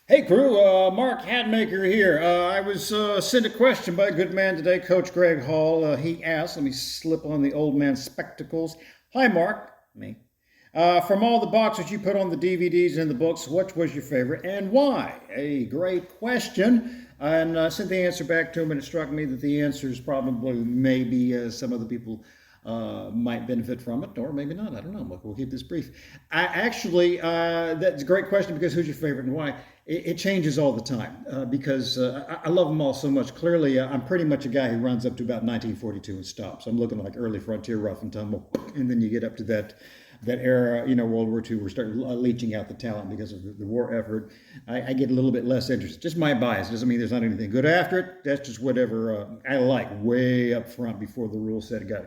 Hey crew, Mark Hadmaker here. I was sent a question by a good man today, Coach Greg Hall. He asked, let me slip on the old man's spectacles. Hi Mark, me. From all the boxes you put on the DVDs and the books, which was your favorite and why? A great question. And sent the answer back to him, and it struck me that the answer is probably maybe some other people might benefit from it, or maybe not. I don't know. We'll keep this brief. That's a great question because who's your favorite and why? It changes all the time because I love them all so much. Clearly, I'm pretty much a guy who runs up to about 1942 and stops. I'm looking like early frontier rough and tumble, and then you get up to that era, World War II, we're starting leaching out the talent because of the war effort. I get a little bit less interested. Just my bias. Doesn't mean there's not anything good after it. That's just whatever I like way up front before the rule set got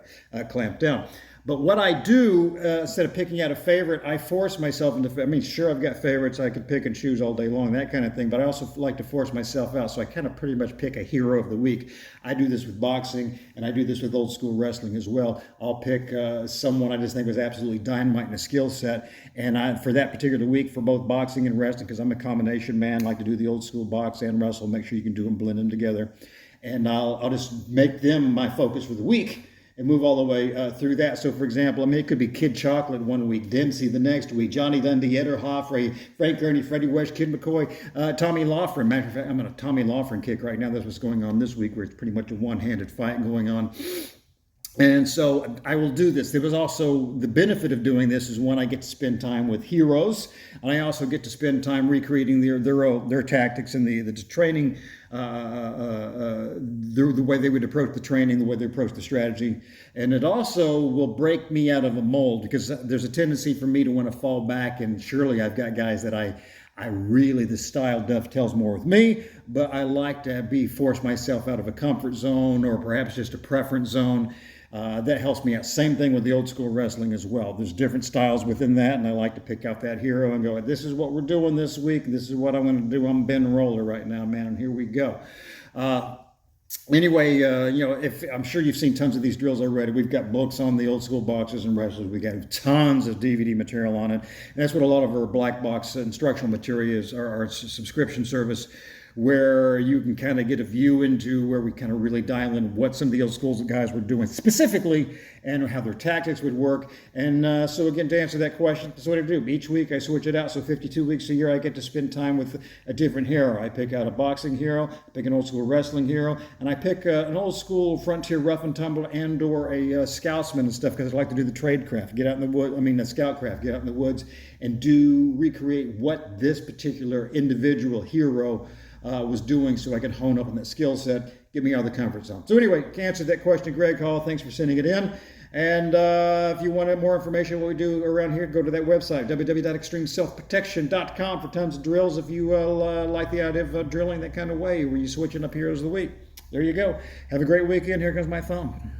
clamped down. But what I do, instead of picking out a favorite, I force myself into, sure, I've got favorites. I could pick and choose all day long, that kind of thing. But I also like to force myself out. So I kind of pretty much pick a hero of the week. I do this with boxing, and I do this with old school wrestling as well. I'll pick someone I just think was absolutely dynamite in a skill set. And for that particular week, for both boxing and wrestling, because I'm a combination man, like to do the old school box and wrestle, make sure you can do them, blend them together. And I'll just make them my focus for the week and move all the way through that. So, for example, it could be Kid Chocolate one week, Dempsey the next week, Johnny Dundee, Eder Hoffray, Frank Gurney, Freddie Wesh, Kid McCoy, Tommy Loughran. Matter of fact, I'm on a Tommy Loughran kick right now. That's what's going on this week, where it's pretty much a one-handed fight going on. And so I will do this. There was also the benefit of doing this is when I get to spend time with heroes, and I also get to spend time recreating their tactics and the training, the way they would approach the training, the way they approach the strategy. And it also will break me out of a mold because there's a tendency for me to want to fall back. And surely I've got guys that I really, the style dovetails more with me, but I like to force myself out of a comfort zone or perhaps just a preference zone. That helps me out. Same thing with the old school wrestling as well. There's different styles within that, and I like to pick out that hero and go, this is what we're doing this week. This is what I'm going to do. I'm Ben Roller right now, man, and here we go. Anyway, if I'm sure you've seen tons of these drills already. We've got books on the old school boxers and wrestlers. We got tons of DVD material on it, and that's what a lot of our black box instructional material is. Our subscription service, where you can kind of get a view into where we kind of really dial in what some of the old schools guys were doing specifically and how their tactics would work. And so again, to answer that question, that's what I do. Each week I switch it out. So 52 weeks a year, I get to spend time with a different hero. I pick out a boxing hero, I pick an old school wrestling hero, and I pick an old school frontier rough and tumble and or a scoutsman and stuff, because I like to do the trade craft, get out in the wood, the scout craft, get out in the woods and recreate what this particular individual hero was doing, so I could hone up on that skill set, get me out of the comfort zone. So anyway, answered that question, Greg Hall. Thanks for sending it in. And if you want more information on what we do around here, go to that website, www.extremeselfprotection.com, for tons of drills if you like the idea of drilling that kind of way, where you're switching up heroes of the week. There you go. Have a great weekend. Here comes my thumb.